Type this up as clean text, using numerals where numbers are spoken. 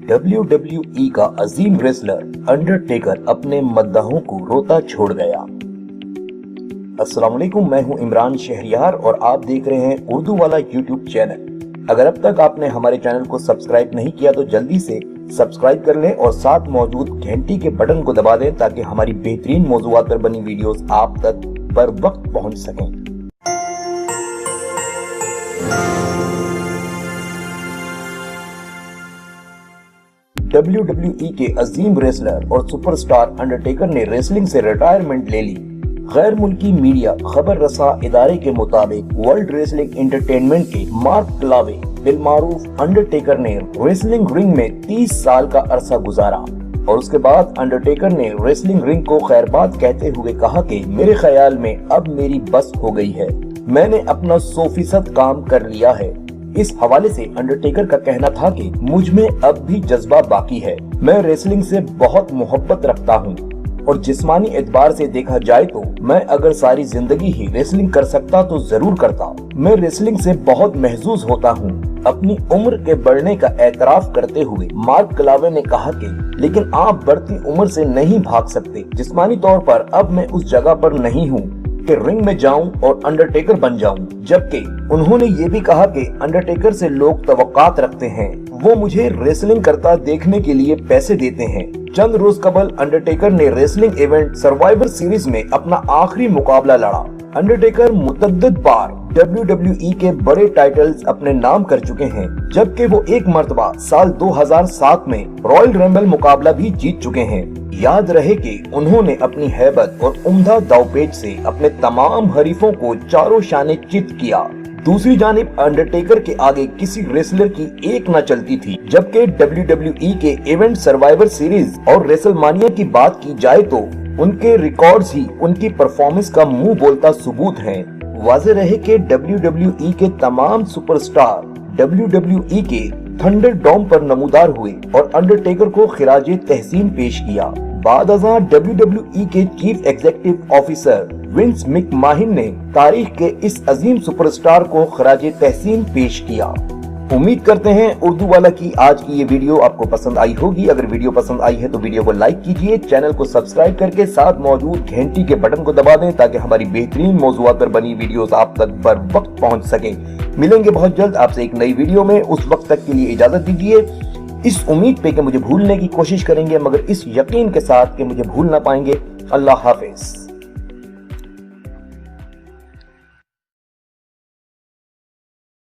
WWE का अजीम wrestler Undertaker अपने मद्दाहों को रोता छोड़ गया। अस्सलाम वालेकुम, मैं हूं इमरान शहरियार और आप देख रहे हैं उर्दू वाला यूट्यूब चैनल। अगर अब तक आपने हमारे चैनल को सब्सक्राइब नहीं किया तो जल्दी से सब्सक्राइब कर लें और साथ मौजूद घंटी के बटन को दबा दें ताकि हमारी बेहतरीन मौज़ूआत पर बनी वीडियोस आप तक बर वक्त पहुंच सकें। WWE के अजीम रेसलर और सुपरस्टार अंडरटेकर ने रेसलिंग से रिटायरमेंट ले ली। गैर मुल्की मीडिया खबर रसा इदारे के मुताबिक वर्ल्ड रेसलिंग एंटरटेनमेंट के मार्क क्लावे बिलमारूफ अंडरटेकर ने रेसलिंग रिंग में 30 साल का अरसा गुजारा और उसके बाद अंडरटेकर ने रेसलिंग रिंग को खैरबाद कहते हुए कहा कि मेरे ख्याल में अब मेरी बस हो गई है, मैंने अपना 100% काम कर लिया है। इस हवाले से अंडरटेकर का कहना था कि मुझ में अब भी जज्बा बाकी है, मैं रेसलिंग से बहुत मोहब्बत रखता हूँ और जिस्मानी एतबार से देखा जाए तो मैं अगर सारी जिंदगी ही रेसलिंग कर सकता तो जरूर करता। मैं रेसलिंग से बहुत महजूज होता हूँ। अपनी उम्र के बढ़ने का एतराफ करते हुए मार्क क्लावे ने कहा कि लेकिन आप बढ़ती उम्र से नहीं भाग सकते। जिस्मानी तौर पर अब मैं उस जगह पर नहीं हूँ कि रिंग में जाऊं और अंडरटेकर बन जाऊं। जबकि उन्होंने ये भी कहा कि अंडरटेकर से लोग तवक्कात रखते हैं, वो मुझे रेसलिंग करता देखने के लिए पैसे देते हैं। चंद रोज कबल अंडरटेकर ने रेसलिंग इवेंट सर्वाइवर सीरीज में अपना आखिरी मुकाबला लड़ा। अंडरटेकर मुतअद्दिद बार WWE के बड़े टाइटल्स अपने नाम कर चुके हैं, जबकि वो एक मर्तबा साल 2007 में रॉयल रंबल मुकाबला भी जीत चुके हैं। याद रहे कि उन्होंने अपनी हैबत और उम्दा दावपेच से अपने तमाम हरीफों को चारों शाने चित किया। दूसरी जानिब अंडरटेकर के आगे किसी रेसलर की एक न चलती थी। जबकि WWE के इवेंट सर्वाइवर सीरीज और रेसलमानिया की बात की जाए तो उनके रिकॉर्ड्स ही उनकी परफॉर्मेंस का मुंह बोलता सबूत हैं। वाज़ेह रहे कि WWE के तमाम सुपरस्टार WWE के थंडर डोम पर नमूदार हुए और अंडरटेकर को खिराजे तहसीन पेश किया। बाद अज़ां WWE के चीफ एग्जीक्यूटिव ऑफिसर विंस मैकमहन ने तारीख के इस अजीम सुपरस्टार को खिराजे तहसीन पेश किया। उम्मीद करते हैं उर्दू वाला की आज की ये वीडियो आपको पसंद आई होगी। अगर वीडियो पसंद आई है तो वीडियो को लाइक कीजिए, चैनल को सब्सक्राइब करके साथ मौजूद घंटी के बटन को दबा दें ताकि हमारी बेहतरीन मौज़ूआत पर बनी वीडियोस आप तक बर वक्त पहुंच सके। मिलेंगे बहुत जल्द आपसे एक नई वीडियो में, उस वक्त तक के लिए इजाजत दीजिए, इस उम्मीद पे कि मुझे भूलने की कोशिश करेंगे मगर इस यकीन के साथ कि मुझे भूल ना पाएंगे। अल्लाह हाफिज।